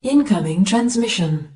Incoming transmission.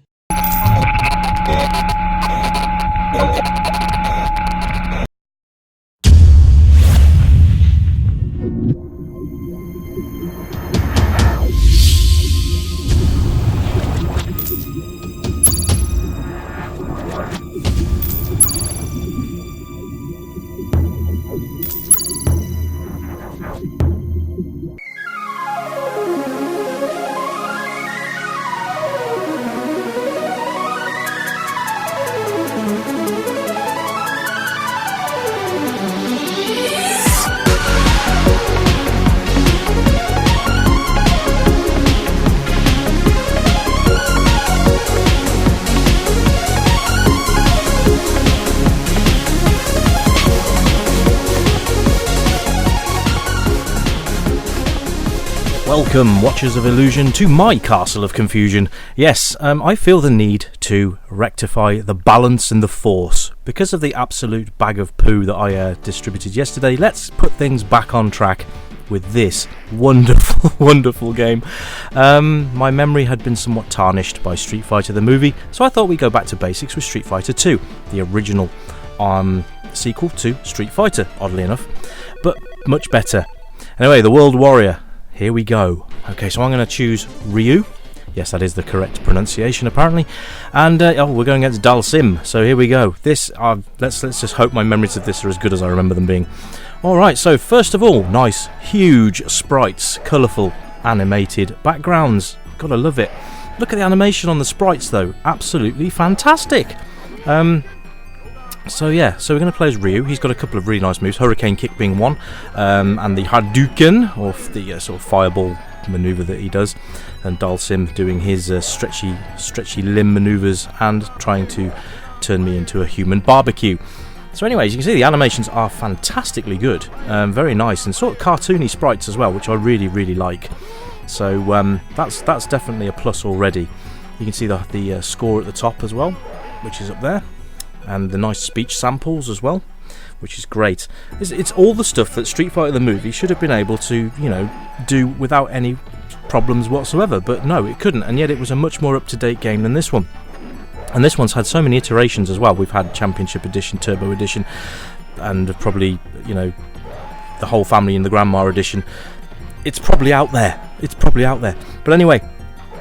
Welcome, Watchers of Illusion, to my Castle of Confusion. Yes, I feel the need to rectify the balance and the force. Because of the absolute bag of poo that I distributed yesterday, let's put things back on track with this wonderful, wonderful game. My memory had been somewhat tarnished by Street Fighter the movie, so I thought we'd go back to basics with Street Fighter 2, the original sequel to Street Fighter, oddly enough, but much better. Anyway, the World Warrior. Here we go. Okay, so I'm going to choose Ryu. Yes, that is the correct pronunciation, apparently. And we're going against Dalsim. So here we go. This, let's just hope my memories of this are as good as I remember them being. All right. So first of all, nice, huge sprites, colourful, animated backgrounds. Gotta love it. Look at the animation on the sprites, though. Absolutely fantastic. So we're going to play as Ryu. He's got a couple of really nice moves, Hurricane Kick being one, and the Hadouken, or the sort of fireball manoeuvre that he does, and Dalsim doing his stretchy limb manoeuvres and trying to turn me into a human barbecue. So anyways, you can see the animations are fantastically good, very nice, and sort of cartoony sprites as well, which I really, really like. So that's definitely a plus already. You can see the score at the top as well, which is up there. And the nice speech samples as well, which is great. It's all the stuff that Street Fighter the movie should have been able to, do without any problems whatsoever. But no, it couldn't, and yet it was a much more up-to-date game than this one. And this one's had so many iterations as well. We've had Championship Edition, Turbo Edition, and probably, the whole family in the Grandma Edition. It's probably out there. But anyway,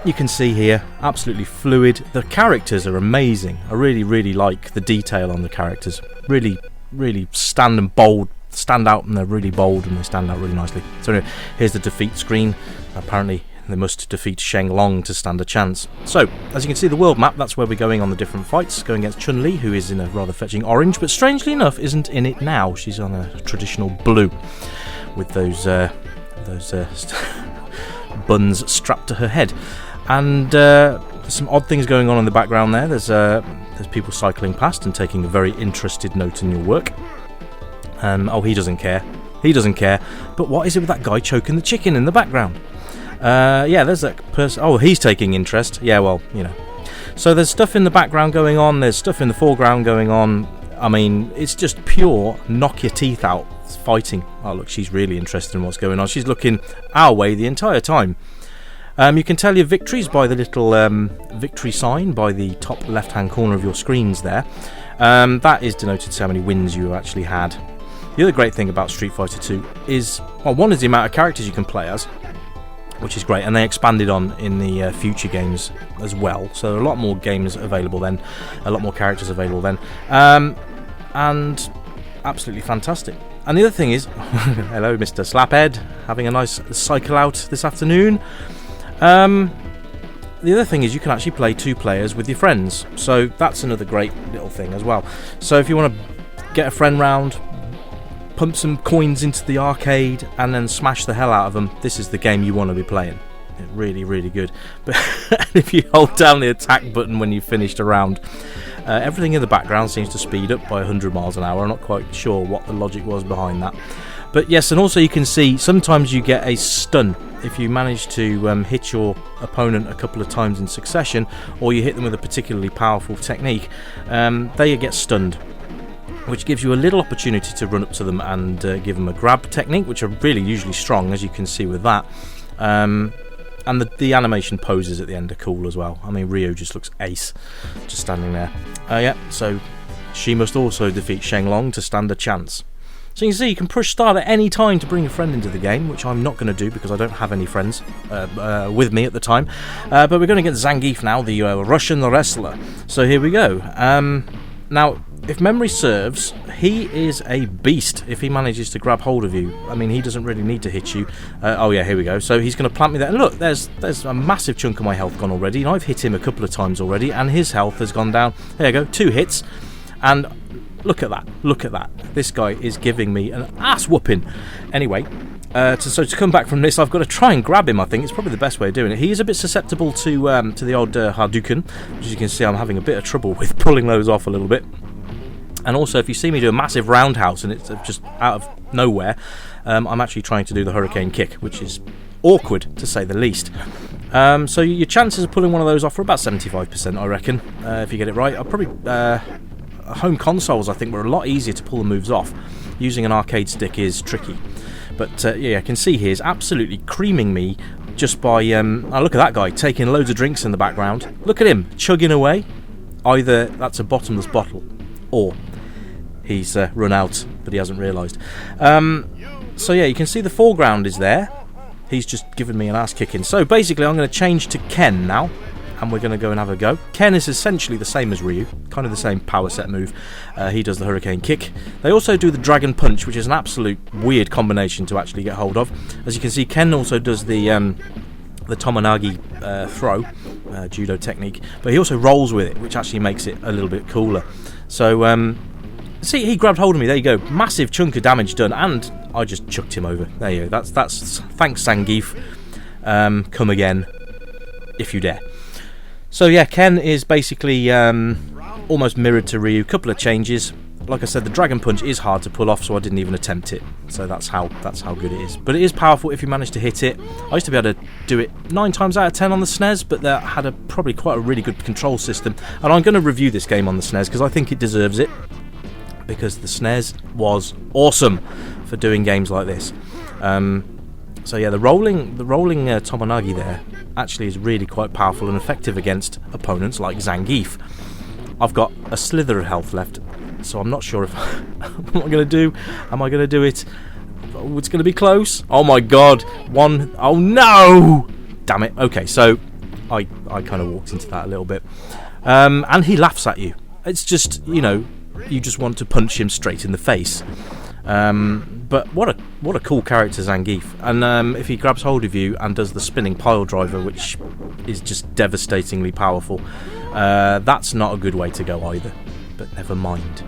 you can see here, absolutely fluid. The characters are amazing. I really, really like the detail on the characters. Really, really stand out, and they're really bold, and they stand out really nicely. So anyway, here's the defeat screen. Apparently, they must defeat Sheng Long to stand a chance. So, as you can see, the world map, that's where we're going on the different fights. Going against Chun-Li, who is in a rather fetching orange, but strangely enough, isn't in it now. She's on a traditional blue, with those buns strapped to her head. And there's some odd things going on in the background there. There's people cycling past and taking a very interested note in your work. He doesn't care. But what is it with that guy choking the chicken in the background? There's that person. Oh, he's taking interest. Yeah, well, So there's stuff in the background going on. There's stuff in the foreground going on. I mean, it's just pure knock your teeth out fighting. Oh, look, she's really interested in what's going on. She's looking our way the entire time. You can tell your victories by the little victory sign by the top left-hand corner of your screens there. That is denoted to how many wins you actually had. The other great thing about Street Fighter 2 is, one is the amount of characters you can play as, which is great, and they expanded on in the future games as well. So a lot more games available then, a lot more characters available then, and absolutely fantastic. And the other thing is, hello Mr. Slaphead, having a nice cycle out this afternoon. The other thing is you can actually play two players with your friends, so that's another great little thing as well. So if you want to get a friend round, pump some coins into the arcade and then smash the hell out of them, this is the game you want to be playing. Really, really good. But if you hold down the attack button when you've finished a round, everything in the background seems to speed up by 100 miles an hour. I'm not quite sure what the logic was behind that. But yes, and also you can see sometimes you get a stun if you manage to hit your opponent a couple of times in succession, or you hit them with a particularly powerful technique, they get stunned, which gives you a little opportunity to run up to them and give them a grab technique, which are really usually strong, as you can see with that. And the animation poses at the end are cool as well. I mean, Ryu just looks ace, just standing there. Yeah, so she must also defeat Shenlong to stand a chance. So you can see you can push start at any time to bring a friend into the game, which I'm not going to do because I don't have any friends with me at the time. But we're going to get Zangief now, the Russian wrestler. So here we go. Now, if memory serves, he is a beast if he manages to grab hold of you. I mean, he doesn't really need to hit you. Oh yeah, here we go. So he's going to plant me there. And look, there's a massive chunk of my health gone already. And I've hit him a couple of times already, and his health has gone down. There you go, 2 hits. And look at that, look at that. This guy is giving me an ass whooping. Anyway, so to come back from this, I've got to try and grab him, I think. It's probably the best way of doing it. He is a bit susceptible to the old Hadouken. As you can see, I'm having a bit of trouble with pulling those off a little bit. And also, if you see me do a massive roundhouse and it's just out of nowhere, I'm actually trying to do the hurricane kick, which is awkward, to say the least. So your chances of pulling one of those off are about 75%, I reckon, if you get it right. I'll probably... home consoles, I think, were a lot easier to pull the moves off. Using an arcade stick is tricky. But yeah, I can see he is absolutely creaming me just by... oh, look at that guy, taking loads of drinks in the background. Look at him, chugging away. Either that's a bottomless bottle, or he's run out, but he hasn't realised. So yeah, you can see the foreground is there. He's just given me an ass kicking. So basically I'm going to change to Ken now, and we're going to go and have a go. Ken is essentially the same as Ryu, kind of the same power set move. He does the hurricane kick. They also do the dragon punch, which is an absolute weird combination to actually get hold of. As you can see, Ken also does the Tomonagi throw, judo technique, but he also rolls with it, which actually makes it a little bit cooler. So, see, he grabbed hold of me. There you go, massive chunk of damage done, and I just chucked him over. There you go. That's thanks, Zangief. Come again, if you dare. So yeah, Ken is basically almost mirrored to Ryu. Couple of changes. Like I said, the dragon punch is hard to pull off, so I didn't even attempt it. So that's how good it is. But it is powerful if you manage to hit it. I used to be able to do it 9 times out of 10 on the SNES, but that had probably quite a really good control system. And I'm going to review this game on the SNES because I think it deserves it. Because the SNES was awesome for doing games like this. So yeah, the rolling Tomonagi there actually is really quite powerful and effective against opponents like Zangief. I've got a slither of health left, so I'm not sure if what I'm going to do. Am I going to do it? Oh, it's going to be close. Oh my god, one. Oh no! Damn it. Okay, so I kind of walked into that a little bit, and he laughs at you. It's just, you know, you just want to punch him straight in the face. But what a cool character, Zangief. And if he grabs hold of you and does the spinning pile driver, which is just devastatingly powerful, that's not a good way to go either. But never mind.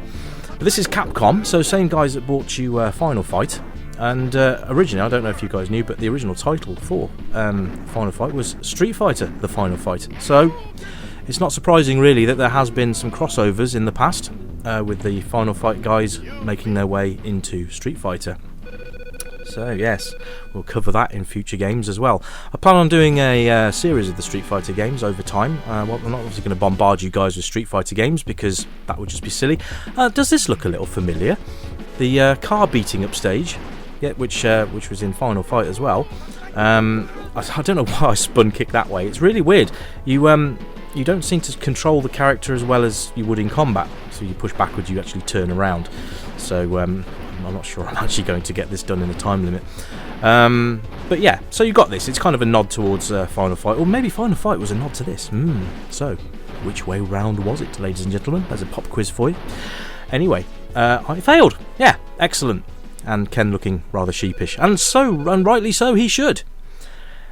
But this is Capcom, so same guys that brought you Final Fight. And originally, I don't know if you guys knew, but the original title for Final Fight was Street Fighter: The Final Fight. So it's not surprising really that there has been some crossovers in the past. With the Final Fight guys making their way into Street Fighter. So yes, we'll cover that in future games as well. I plan on doing a series of the Street Fighter games over time. Well, I'm not obviously going to bombard you guys with Street Fighter games because that would just be silly. Does this look a little familiar? The car beating up stage, yeah, which was in Final Fight as well. I don't know why I spun kick that way. It's really weird. You don't seem to control the character as well as you would in combat. So you push backwards, you actually turn around. So I'm not sure I'm actually going to get this done in a time limit. But yeah, so you got this. It's kind of a nod towards Final Fight. Or maybe Final Fight was a nod to this. So, which way round was it, ladies and gentlemen? There's a pop quiz for you. Anyway, I failed. Yeah, excellent. And Ken looking rather sheepish. And rightly so, he should.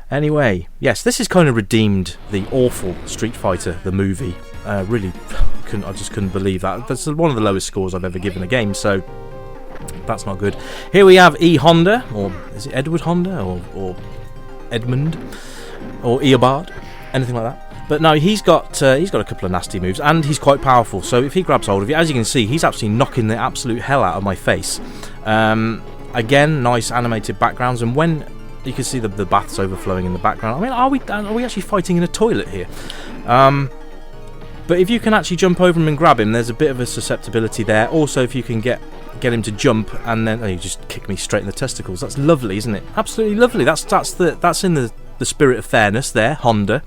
Anyway, yes, this has kind of redeemed the awful Street Fighter, the movie. Really, I just couldn't believe that. That's one of the lowest scores I've ever given a game, so that's not good. Here we have E. Honda, or is it Edward Honda, or Edmund, or Eobard, anything like that. But no, he's got a couple of nasty moves, and he's quite powerful. So if he grabs hold of you, as you can see, he's actually knocking the absolute hell out of my face. Again, nice animated backgrounds, and when you can see the baths overflowing in the background. I mean, are we actually fighting in a toilet here? But if you can actually jump over him and grab him, there's a bit of a susceptibility there. Also, if you can get him to jump and then you just kick me straight in the testicles, that's lovely, isn't it? Absolutely lovely. That's in the the spirit of fairness there, Honda.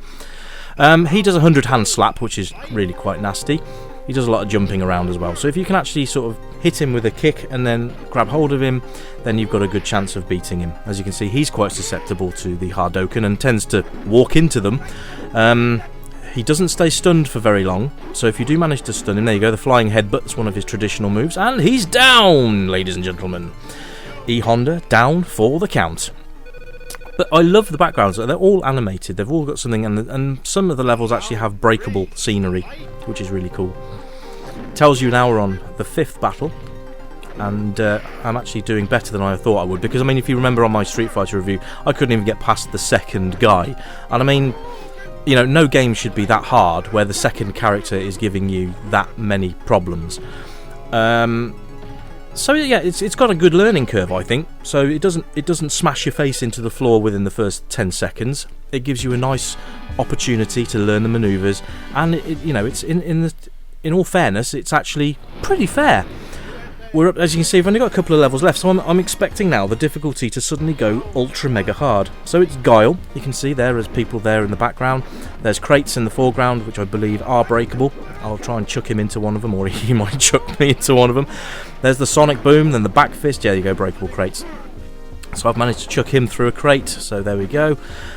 He does a 100-hand slap, which is really quite nasty. He does a lot of jumping around as well. So if you can actually sort of hit him with a kick and then grab hold of him, then you've got a good chance of beating him. As you can see, he's quite susceptible to the Hadouken and tends to walk into them. He doesn't stay stunned for very long, so if you do manage to stun him, there you go, the flying headbutt's one of his traditional moves, and he's down, ladies and gentlemen. E-Honda down for the count. But I love the backgrounds. They're all animated. They've all got something, and some of the levels actually have breakable scenery, which is really cool. Tells you now we're on the 5th battle, and I'm actually doing better than I thought I would, because, I mean, if you remember on my Street Fighter review, I couldn't even get past the second guy. And, I mean, you know, no game should be that hard where the second character is giving you that many problems. So yeah, it's got a good learning curve, I think. So it doesn't smash your face into the floor within the first 10 seconds. It gives you a nice opportunity to learn the manoeuvres, and it's in all fairness, it's actually pretty fair. We're up, as you can see, we've only got a couple of levels left, so I'm expecting now the difficulty to suddenly go ultra mega hard. So it's Guile. You can see there's people there in the background. There's crates in the foreground, which I believe are breakable. I'll try and chuck him into one of them, or he might chuck me into one of them. There's the sonic boom, then the back fist. Yeah, there you go, breakable crates. So I've managed to chuck him through a crate, so there we go.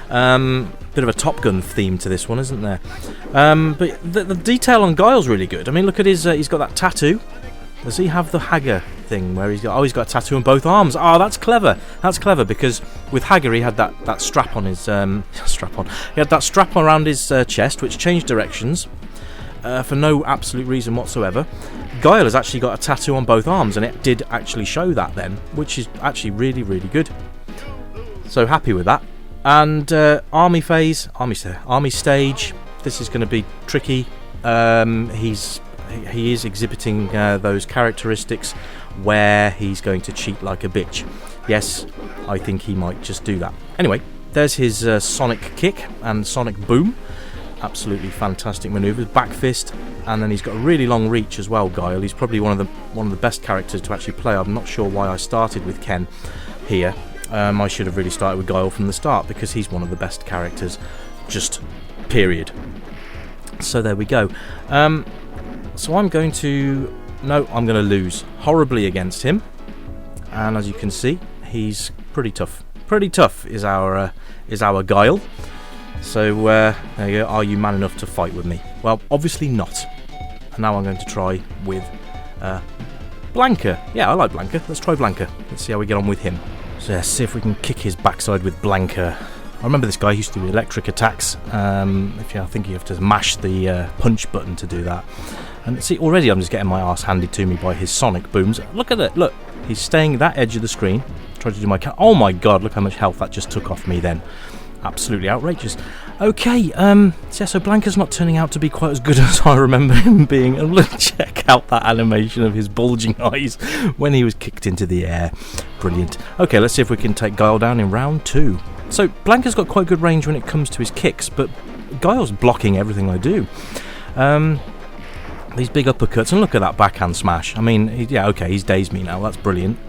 Bit of a Top Gun theme to this one, isn't there? But the detail on Guile's really good. I mean, look at his, he's got that tattoo. Does he have the Hager thing where he's got a tattoo on both arms? Oh, that's clever. That's clever, because with Hager he had that strap on his He had that strap around his chest, which changed directions for no absolute reason whatsoever. Guile has actually got a tattoo on both arms, and it did actually show that then, which is actually really, really good. So happy with that. And army stage. This is going to be tricky. He is exhibiting those characteristics where he's going to cheat like a bitch. Yes, I think he might just do that. Anyway, there's his sonic kick and sonic boom. Absolutely fantastic manoeuvres. Back fist, and then he's got a really long reach as well, Guile. He's probably one of the best characters to actually play. I'm not sure why I started with Ken here. I should have really started with Guile from the start, because he's one of the best characters, just period. So there we go. So I'm going to lose horribly against him, and as you can see, he's pretty tough. Pretty tough is our Guile. So there you go. Are you man enough to fight with me? Well, obviously not. And now I'm going to try with Blanka. Yeah, I like Blanka. Let's try Blanka. Let's see how we get on with him. So yeah, see if we can kick his backside with Blanka. I remember this guy used to do electric attacks. I think you have to mash the punch button to do that. And see, already I'm just getting my arse handed to me by his sonic booms. Look at it, look. He's staying at that edge of the screen. Trying to do my oh my god, look how much health that just took off me then. Absolutely outrageous. Okay, so Blanka's not turning out to be quite as good as I remember him being. And look, check out that animation of his bulging eyes when he was kicked into the air. Brilliant. Okay, let's see if we can take Guile down in round 2. So Blanka's got quite good range when it comes to his kicks, but Guile's blocking everything I do. These big uppercuts, and look at that backhand smash. I mean, he's dazed me now. That's brilliant.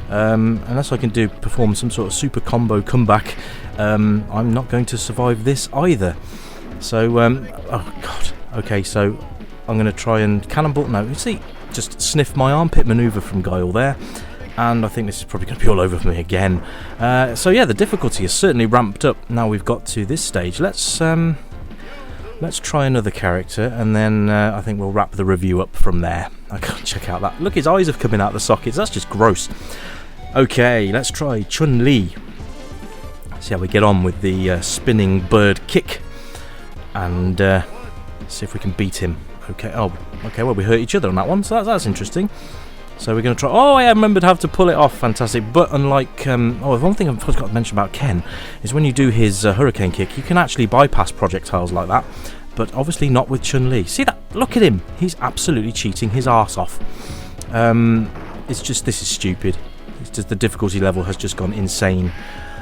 Unless I can perform some sort of super combo comeback, I'm not going to survive this either. So, oh god. Okay, so I'm going to try and cannonball. No, you see, just sniff my armpit manoeuvre from Guile there. And I think this is probably going to be all over for me again. So yeah, the difficulty is certainly ramped up. Now we've got to this stage. Let's try another character, and then I think we'll wrap the review up from there. I can't check out that. Look, his eyes have coming out the sockets. That's just gross. Okay, let's try Chun-Li. See how we get on with the spinning bird kick, and see if we can beat him. Okay. Oh, okay. Well, we hurt each other on that one, so that's interesting. So we're going to try. Oh, I remembered how to pull it off. Fantastic. But unlike one thing I've forgot to mention about Ken is when you do his hurricane kick, you can actually bypass projectiles like that. But obviously not with Chun-Li. See that? Look at him. He's absolutely cheating his arse off. It's just, this is stupid. It's just the difficulty level has just gone insane.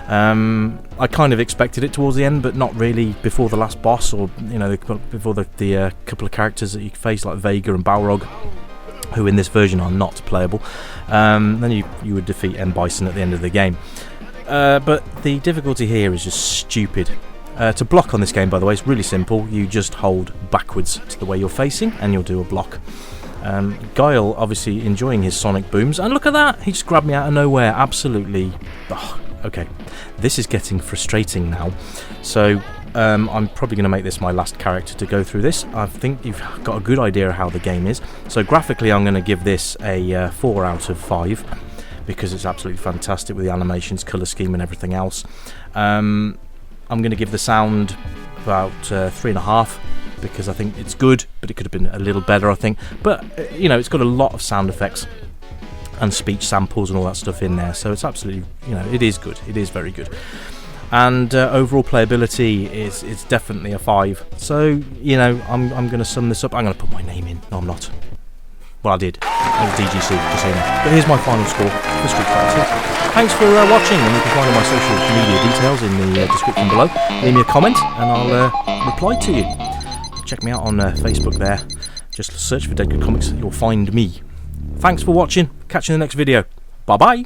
I kind of expected it towards the end, but not really before the last boss, or before the couple of characters that you face like Vega and Balrog, who in this version are not playable. Then you would defeat M. Bison at the end of the game. But the difficulty here is just stupid. To block on this game, by the way, is really simple. You just hold backwards to the way you're facing and you'll do a block. Guile obviously enjoying his sonic booms, and look at that, he just grabbed me out of nowhere. Absolutely. Okay, this is getting frustrating now. So I'm probably going to make this my last character to go through this. I think you've got a good idea of how the game is. So graphically I'm going to give this a 4 out of 5 because it's absolutely fantastic with the animations, colour scheme and everything else. I'm going to give the sound about 3.5 because I think it's good, but it could have been a little better, I think. But it's got a lot of sound effects and speech samples and all that stuff in there, so it's absolutely, it is good. It is very good. And overall playability is definitely a 5. So I'm going to sum this up. I'm going to put my name in. No, I'm not. Well, I did. It was DGC, just so you know. But here's my final score for Street Fighter 2. Thanks for watching, and you can find all my social media details in the description below. Leave me a comment, and I'll reply to you. Check me out on Facebook there. Just search for Dead Good Comics. You'll find me. Thanks for watching. Catch you in the next video. Bye-bye.